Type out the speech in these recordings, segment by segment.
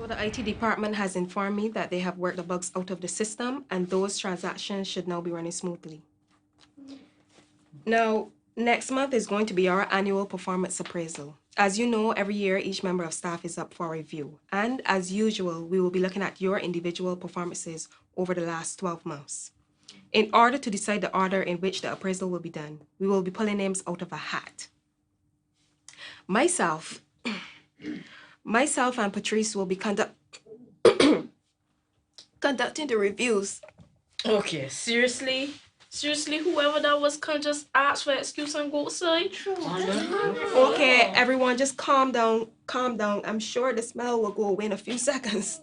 the IT department has informed me that they have worked the bugs out of the system and those transactions should now be running smoothly. Now, next month is going to be our annual performance appraisal. As you know, every year each member of staff is up for review. And as usual, we will be looking at your individual performances over the last 12 months. In order to decide the order in which the appraisal will be done, we will be pulling names out of a hat. Myself and Patrice will be conducting the reviews. Okay, seriously? Seriously, whoever that was can just ask for excuse and go outside? Okay, everyone just calm down, calm down. I'm sure the smell will go away in a few seconds.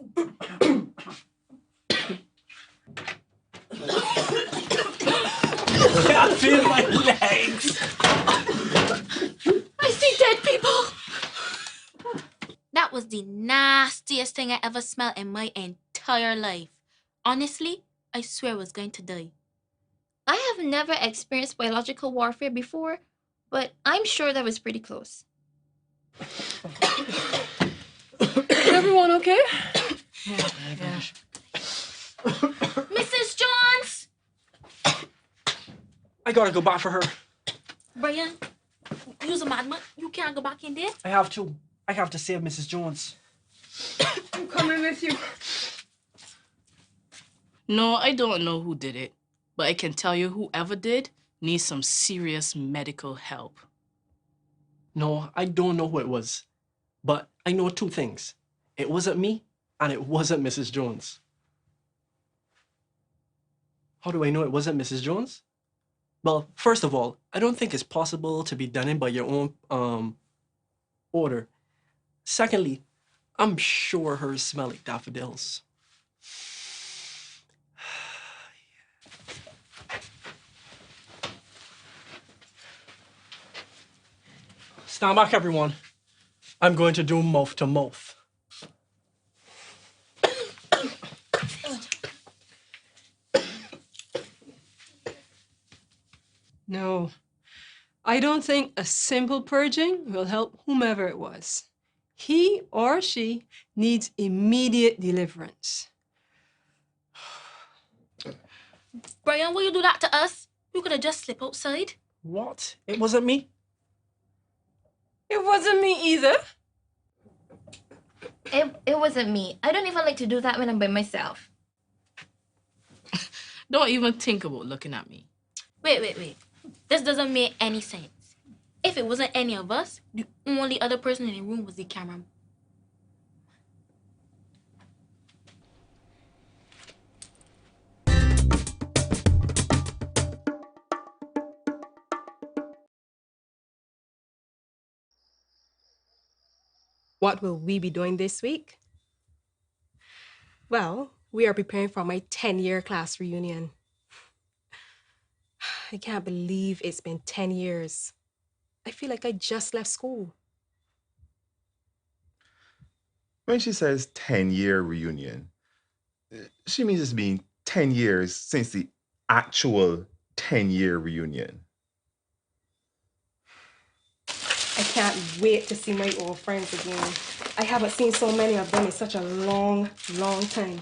I feel my legs. I see dead people. That was the nastiest thing I ever smelled in my entire life. Honestly, I swear I was going to die. I have never experienced biological warfare before, but I'm sure that was pretty close. Is everyone okay? Yeah. Mrs. Jones! I gotta go back for her. Brian, you're a madman. You can't go back in there. I have to. I have to save Mrs. Jones. I'm coming with you. No, I don't know who did it, but I can tell you whoever did needs some serious medical help. No, I don't know who it was, but I know two things. It wasn't me, and it wasn't Mrs. Jones. How do I know it wasn't Mrs. Jones? Well, first of all, I don't think it's possible to be done in by your own order. Secondly, I'm sure hers smell like daffodils. Stand back, everyone. I'm going to do mouth to mouth. No, I don't think a simple purging will help whomever it was. He or she needs immediate deliverance. Brian, will you do that to us? You could have just slipped outside. What? It wasn't me? It wasn't me either. It wasn't me. I don't even like to do that when I'm by myself. Don't even think about looking at me. Wait. This doesn't make any sense. If it wasn't any of us, the only other person in the room was the cameraman. What will we be doing this week? Well, we are preparing for my 10-year class reunion. I can't believe it's been 10 years. I feel like I just left school. When she says 10-year reunion, she means it's been 10 years since the actual 10-year reunion. I can't wait to see my old friends again. I haven't seen so many of them in such a long, long time.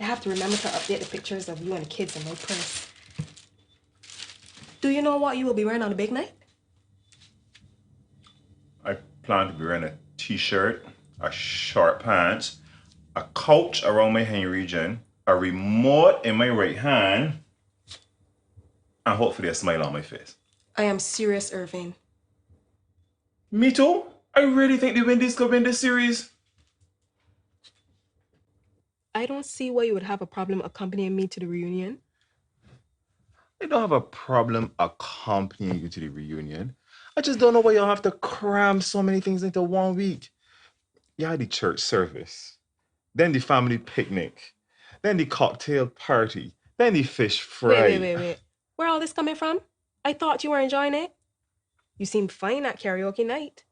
I have to remember to update the pictures of you and the kids in my purse. Do you know what you will be wearing on the big night? I plan to be wearing a t-shirt, a short pants, a couch around my hand region, a remote in my right hand, and hopefully a smile on my face. I am serious, Irving. Me too. I really think the Wendy's could win this series. I don't see why you would have a problem accompanying me to the reunion. I don't have a problem accompanying you to the reunion. I just don't know why you'll have to cram so many things into 1 week. You had the church service, then the family picnic, then the cocktail party, then the fish fry. Wait. Where all this coming from? I thought you were enjoying it. You seem fine at karaoke night.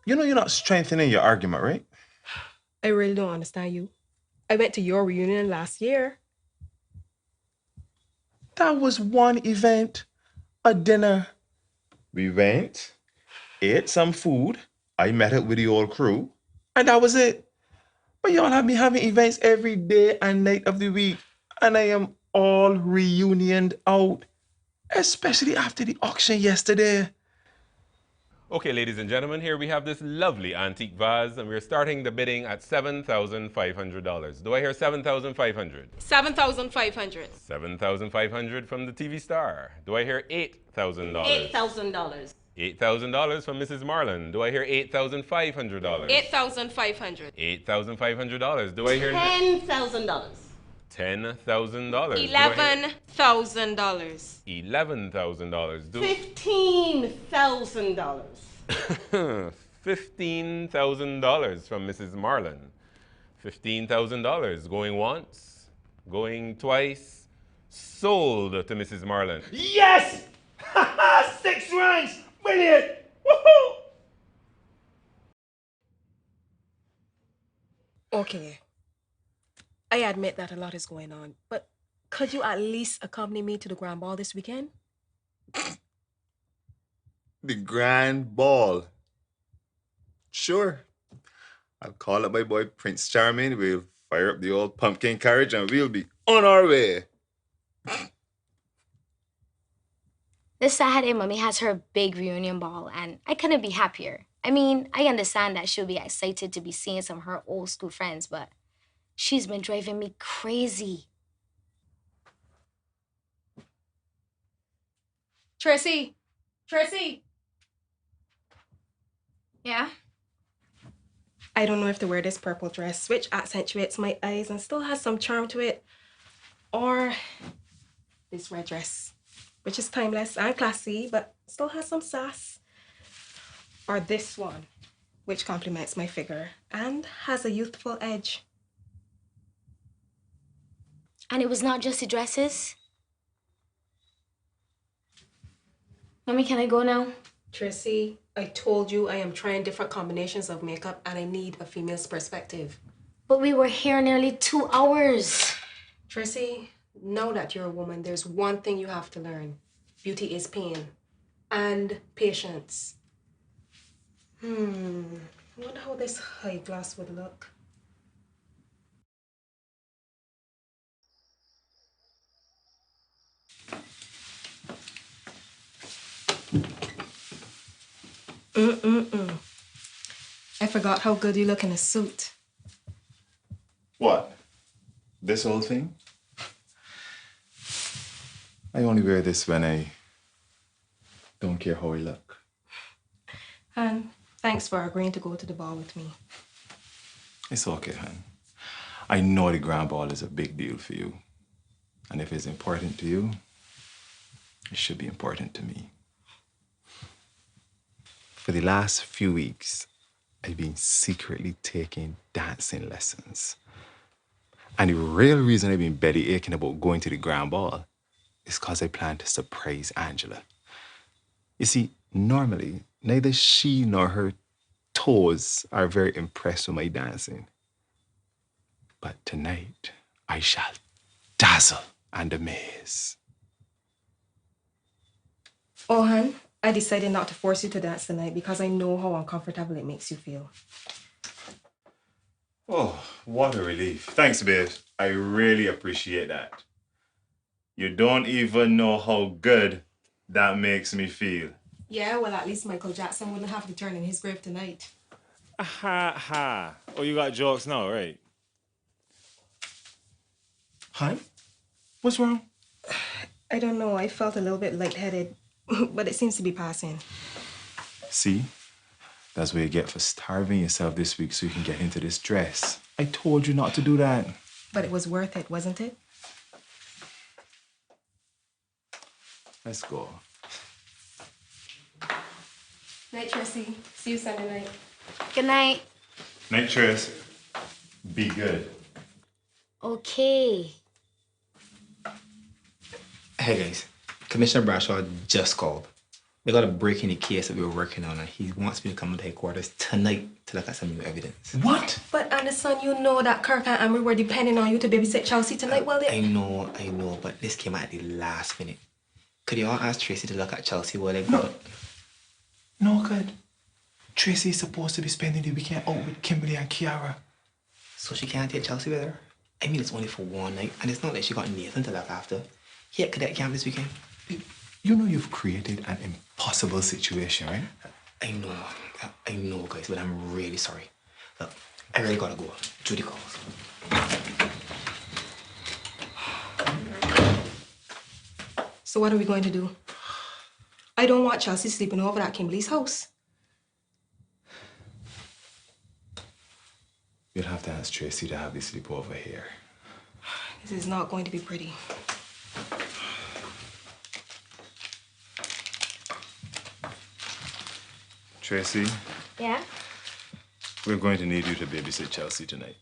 You know you're not strengthening your argument, right? I really don't understand you. I went to your reunion last year. That was one event, a dinner. We went, ate some food. I met up with the old crew, and that was it. But y'all have me having events every day and night of the week, and I am all reunioned out, especially after the auction yesterday. Okay, ladies and gentlemen, here we have this lovely antique vase, and we're starting the bidding at $7,500. Do I hear 7,500? 7,500. 7,500 from the TV star. Do I hear $8,000? $8,000. $8,000 from Mrs. Marlin. Do I hear $8,500? 8,500. $8,500. Do I hear $10,000. $10,000? $11,000. $11,000. $15,000. $15,000 from Mrs. Marlin. $15,000 going once, going twice, sold to Mrs. Marlin. Yes! 6 ranks! Brilliant! Woohoo! Okay. I admit that a lot is going on, but could you at least accompany me to the grand ball this weekend? The grand ball. Sure. I'll call up my boy Prince Charming. We'll fire up the old pumpkin carriage and we'll be on our way. This Saturday, Mommy has her big reunion ball, and I couldn't be happier. I mean, I understand that she'll be excited to be seeing some of her old school friends, but she's been driving me crazy. Tracy! Yeah? I don't know if to wear this purple dress, which accentuates my eyes and still has some charm to it, or this red dress, which is timeless and classy, but still has some sass, or this one, which complements my figure and has a youthful edge. And it was not just the dresses? Mommy, can I go now? Tracy, I told you I am trying different combinations of makeup and I need a female's perspective. But we were here nearly 2 hours. Tracy, now that you're a woman, there's one thing you have to learn. Beauty is pain and patience. I wonder how this high glass would look. I forgot how good you look in a suit. What? This whole thing? I only wear this when I don't care how I look. And thanks for agreeing to go to the ball with me. It's okay, hon. I know the grand ball is a big deal for you. And if it's important to you, it should be important to me. For the last few weeks, I've been secretly taking dancing lessons. And the real reason I've been belly aching about going to the grand ball is because I plan to surprise Angela. You see, normally, neither she nor her toes are very impressed with my dancing. But tonight, I shall dazzle and amaze. Oh, hon, I decided not to force you to dance tonight because I know how uncomfortable it makes you feel. Oh, what a relief. Thanks, babe. I really appreciate that. You don't even know how good that makes me feel. Yeah, well, at least Michael Jackson wouldn't have to turn in his grave tonight. Ha. Oh, you got jokes now, right? Hon? What's wrong? I don't know, I felt a little bit lightheaded, but it seems to be passing. See? That's what you get for starving yourself this week so you can get into this dress. I told you not to do that. But it was worth it, wasn't it? Let's go. Night, Tracy. See you Sunday night. Good night. Night, Tris. Be good. Okay. Hey guys, Commissioner Bradshaw just called. We got a break in the case that we were working on, and he wants me to come to headquarters tonight to look at some new evidence. What? But Anderson, you know that Kirk and Amber were depending on you to babysit Chelsea tonight, well, I know, but this came at the last minute. Could you all ask Tracy to look at Chelsea while I go? No, good. Tracy is supposed to be spending the weekend out with Kimberly and Kiara. So she can't take Chelsea with her? I mean, it's only for one night, and it's not like she got Nathan to look after. He at cadet camp this weekend. You know you've created an impossible situation, right? I know, guys, but I'm really sorry. Look, I really gotta go. Judy calls. So what are we going to do? I don't want Chelsea sleeping over at Kimberly's house. You'll have to ask Tracy to have the sleepover here. This is not going to be pretty. Tracy, Yeah? we're going to need you to babysit Chelsea tonight.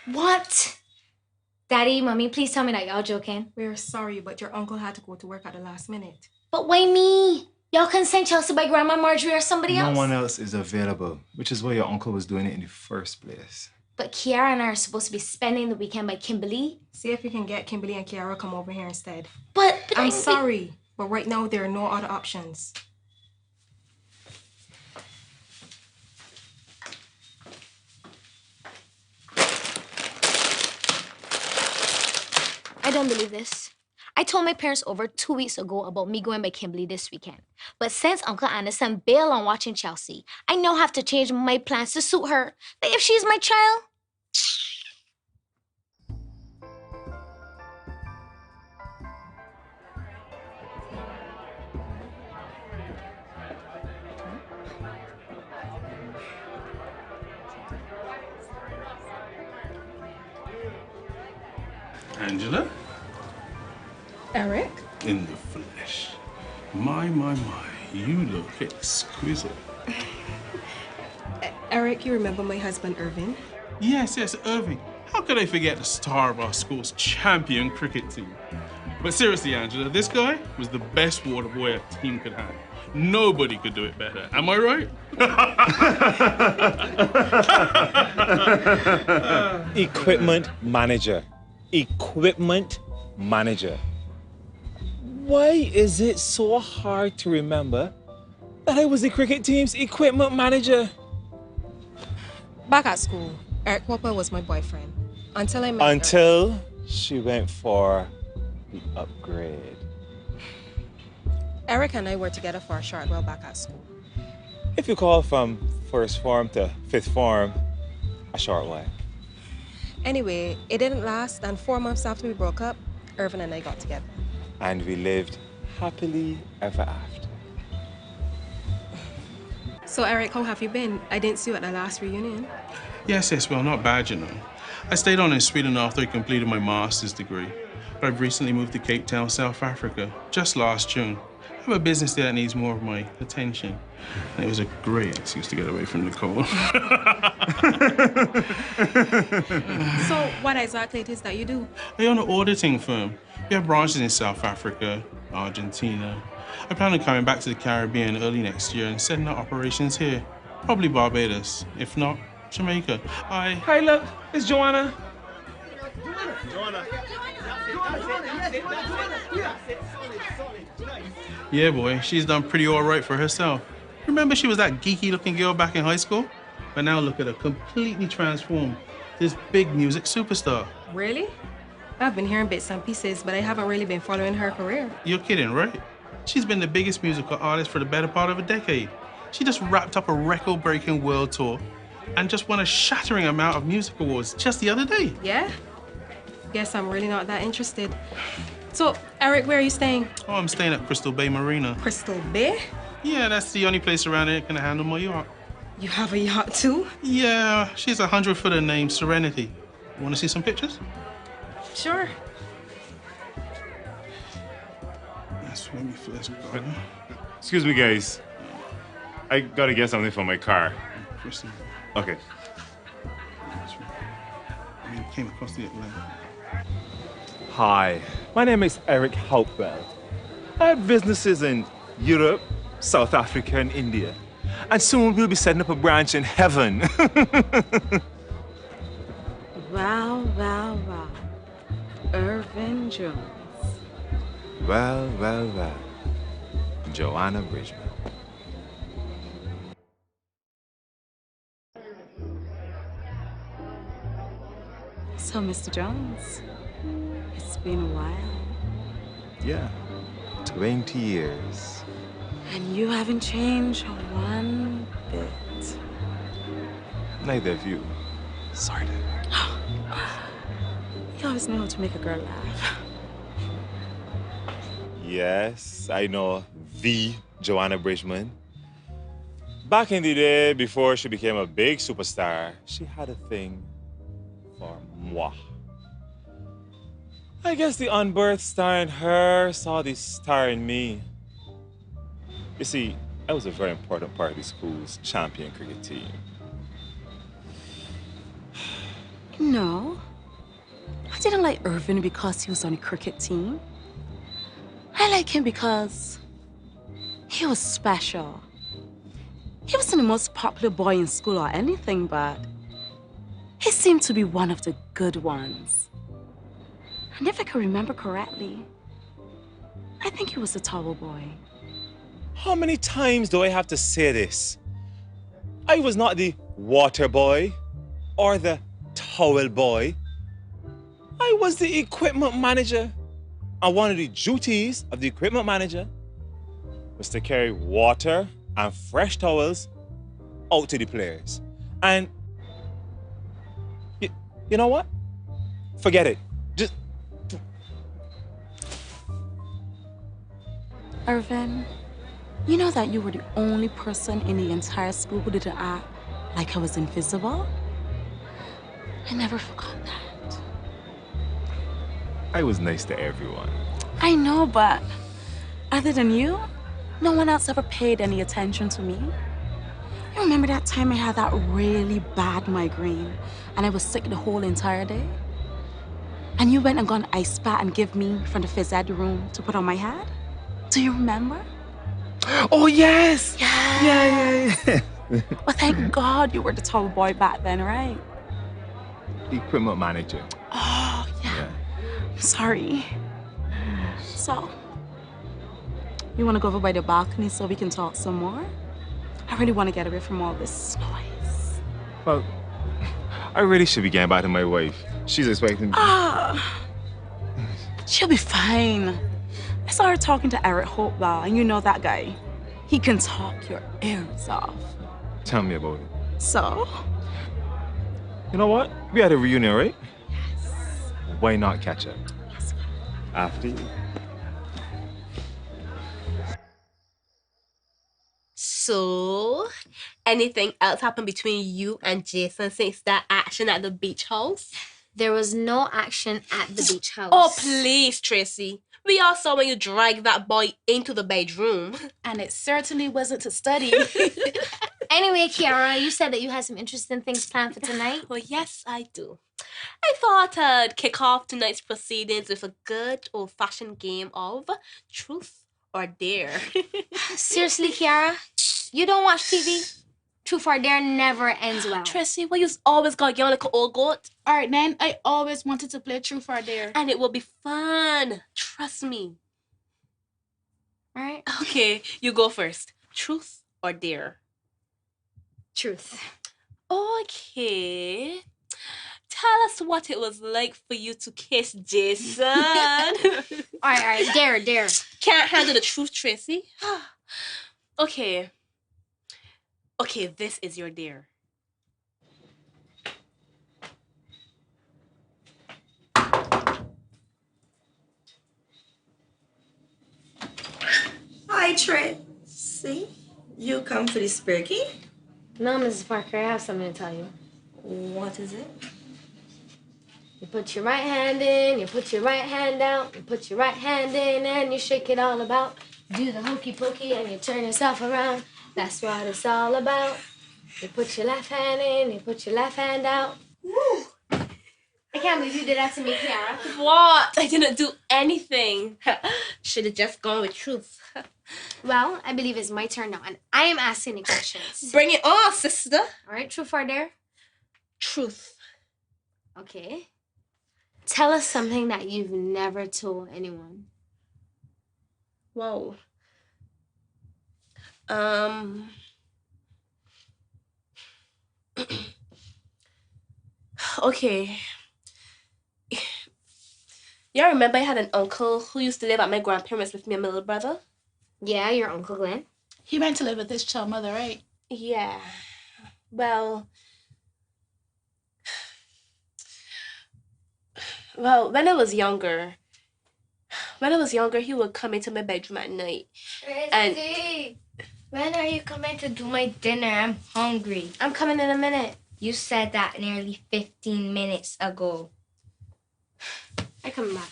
What? Daddy, Mommy, please tell me that y'all joking. We're sorry, but your uncle had to go to work at the last minute. But why me? Y'all can send Chelsea by Grandma Marjorie or somebody else. No one else is available, which is why your uncle was doing it in the first place. But Kiara and I are supposed to be spending the weekend by Kimberly. See if you can get Kimberly and Kiara come over here instead. But I'm sorry, but right now there are no other options. I don't believe this. I told my parents over 2 weeks ago about me going by Kimberly this weekend. But since Uncle Anderson bailed on watching Chelsea, I now have to change my plans to suit her. Like if she's my child. Angela? Eric? In the flesh. My, you look exquisite. Eric, you remember my husband, Irving? Yes, Irving. How could I forget the star of our school's champion cricket team? But seriously, Angela, this guy was the best water boy a team could have. Nobody could do it better. Am I right? Equipment manager. Equipment manager. Why is it so hard to remember that I was the cricket team's equipment manager? Back at school, Eric Popper was my boyfriend. Until I met her. Until she went for the upgrade. Eric and I were together for a short while back at school. If you call from first form to fifth form, a short while. Anyway, it didn't last, and 4 months after we broke up, Irving and I got together. And we lived happily ever after. So, Eric, how have you been? I didn't see you at the last reunion. Yes, well, not bad, you know. I stayed on in Sweden after I completed my master's degree. But I've recently moved to Cape Town, South Africa, just last June. I have a business there that needs more of my attention. And it was a great excuse to get away from the cold. So, what exactly it is that you do? I own an auditing firm. We have branches in South Africa, Argentina. I plan on coming back to the Caribbean early next year and setting up operations here. Probably Barbados, if not Jamaica. Hi, look, it's Joanna. Yeah, boy, she's done pretty all right for herself. Remember she was that geeky-looking girl back in high school? But now look at her, completely transformed. This big music superstar. Really? I've been hearing bits and pieces, but I haven't really been following her career. You're kidding, right? She's been the biggest musical artist for the better part of a decade. She just wrapped up a record-breaking world tour and just won a shattering amount of music awards just the other day. Yeah? Guess I'm really not that interested. So, Eric, where are you staying? Oh, I'm staying at Crystal Bay Marina. Crystal Bay? Yeah, that's the only place around here that can handle my yacht. You have a yacht too? Yeah, she's a 100-footer named Serenity. You want to see some pictures? Sure. That's when we first got her. Excuse me, guys. I gotta get something for my car. Crystal. Okay. I mean, came across the Atlantic. Hi, my name is Eric Houtwell. I have businesses in Europe, South Africa, and India. And soon we'll be setting up a branch in heaven. Wow, wow, wow. Irving Jones. Well, well, well. Joanna Bridgman. So, Mr. Jones, it's been a while. Yeah, 20 years. And you haven't changed one bit. Neither of you. Sorry, You always know how to make a girl laugh. Yes, I know the Joanna Bridgman. Back in the day, before she became a big superstar, she had a thing for moi. I guess the unbirthed star in her saw the star in me. You see, I was a very important part of the school's champion cricket team. No. I didn't like Irving because he was on a cricket team. I like him because he was special. He wasn't the most popular boy in school or anything, but he seemed to be one of the good ones. And if I can remember correctly, I think he was a towel boy. How many times do I have to say this? I was not the water boy or the towel boy. I was the equipment manager. And one of the duties of the equipment manager was to carry water and fresh towels out to the players. And you know what? Forget it. Just Irvin, you know that you were the only person in the entire school who didn't act like I was invisible? I never forgot that. I was nice to everyone. I know, but other than you, no one else ever paid any attention to me. You remember that time I had that really bad migraine and I was sick the whole entire day? And you went and got an ice pack and gave me from the phys ed room to put on my head? Do you remember? Oh, yes! Yeah. Yeah. Well, thank God you were the tall boy back then, right? Equipment manager. Oh, yeah. Sorry. So, you want to go over by the balcony so we can talk some more? I really want to get away from all this noise. Well, I really should be getting back to my wife. She's expecting me. She'll be fine. I saw her talking to Eric Hopewell, and you know that guy. He can talk your ears off. Tell me about it. So? You know what? We had a reunion, right? Yes. Why not catch up? Yes. After you. So, anything else happened between you and Jason since that action at the beach house? There was no action at the beach house. Oh, please, Tracy. We all saw when you dragged that boy into the bedroom. And it certainly wasn't to study. Anyway, Kiara, you said that you had some interesting things planned for tonight. Well, yes, I do. I thought I'd kick off tonight's proceedings with a good old-fashioned game of truth or dare. Seriously, Kiara? You don't watch TV? Truth or dare never ends well. Tracy, well, you always got young like an old goat. All right, then. I always wanted to play Truth or Dare. And it will be fun. Trust me. All right. Okay, you go first. Truth or dare? Truth. Okay. Tell us what it was like for you to kiss Jason. All right. Dare. Can't handle the truth, Tracy. Okay, this is your dare. Hi, Tracy. You come for the spirky? No, Mrs. Parker, I have something to tell you. What is it? You put your right hand in, you put your right hand out, you put your right hand in and you shake it all about. Do the hokey pokey and you turn yourself around. That's what it's all about. You put your left hand in, you put your left hand out. Woo! I can't believe you did that to me, Kiara. What? I didn't do anything. Should have just gone with truth. Well, I believe it's my turn now, and I am asking the questions. Bring it on, sister. All right, truth or dare? Truth. Okay. Tell us something that you've never told anyone. Whoa. Okay. Y'all remember I had an uncle who used to live at my grandparents with me and my little brother? Yeah, your Uncle Glenn. He went to live with his child mother, right? Yeah. Well, when I was younger, he would come into my bedroom at night. Christy, when are you coming to do my dinner? I'm hungry. I'm coming in a minute. You said that nearly 15 minutes ago. I come back.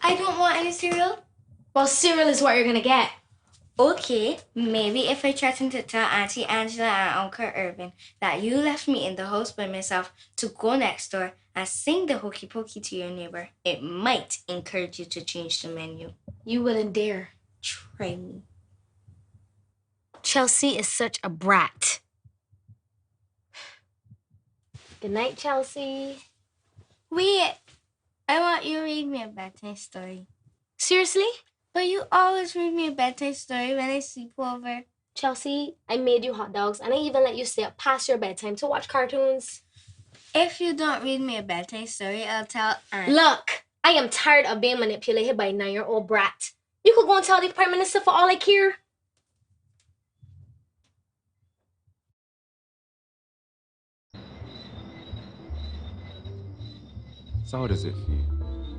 I don't want any cereal. Well, cereal is what you're gonna get. Okay, maybe if I threaten to tell Auntie Angela and Uncle Irving that you left me in the house by myself to go next door and sing the hokey pokey to your neighbor, it might encourage you to change the menu. You wouldn't dare. Try me. Chelsea is such a brat. Good night, Chelsea. Wait, I want you to read me a bedtime story. Seriously? But you always read me a bedtime story when I sleep over. Chelsea, I made you hot dogs and I even let you stay up past your bedtime to watch cartoons. If you don't read me a bedtime story, I'll tell Aunt. Look, I am tired of being manipulated by a 9-year-old brat. You could go and tell the Prime Minister for all I care. So how does it feel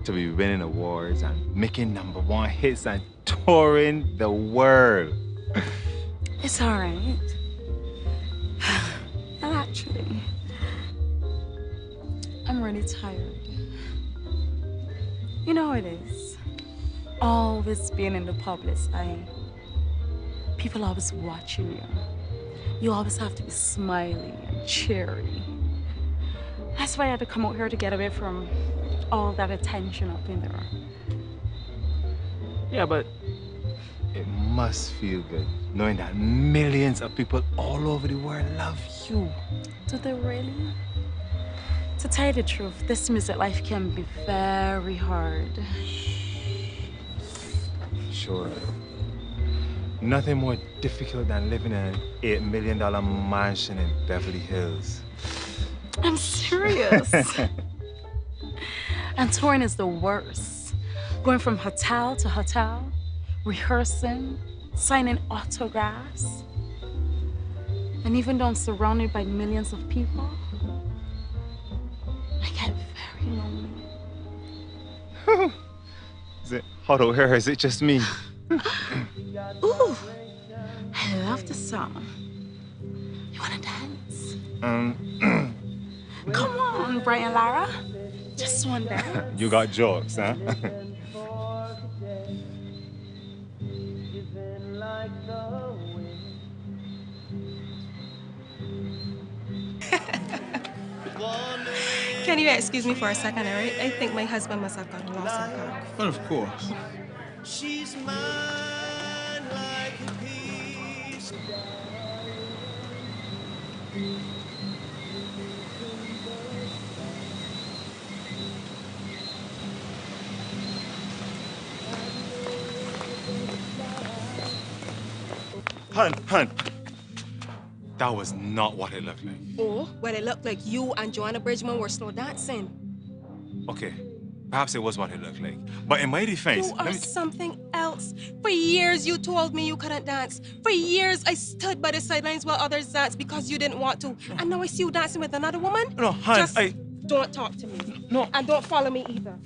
to be winning awards and making #1 hits and touring the world? It's all right. Well, actually, I'm really tired. You know how it is. Always being in the public's eye. People always watching you. You always have to be smiley and cheery. That's why I had to come out here to get away from all that attention up in there. Yeah, but it must feel good knowing that millions of people all over the world love you. Do they really? To tell you the truth, this music life can be very hard. Sure. Nothing more difficult than living in an $8 million mansion in Beverly Hills. I'm serious. And touring is the worst. Going from hotel to hotel, rehearsing, signing autographs. And even though I'm surrounded by millions of people, I get very lonely. Is it hot out here or is it just me? Ooh, I love the song. You wanna dance? Come on, Brian Lara. Just one dance. You got jokes, huh? Can you excuse me for a second, Eric? I think my husband must have gotten lost in the car. But of course. She's mine like a piece. Hun. That was not what it looked like. Oh, well, it looked like you and Joanna Bridgman were slow dancing. Okay, perhaps it was what it looked like. But in my defense, You are something else. For years, you told me you couldn't dance. For years, I stood by the sidelines while others danced because you didn't want to. And now I see you dancing with another woman. No, hun, Just don't talk to me. No. And don't follow me either.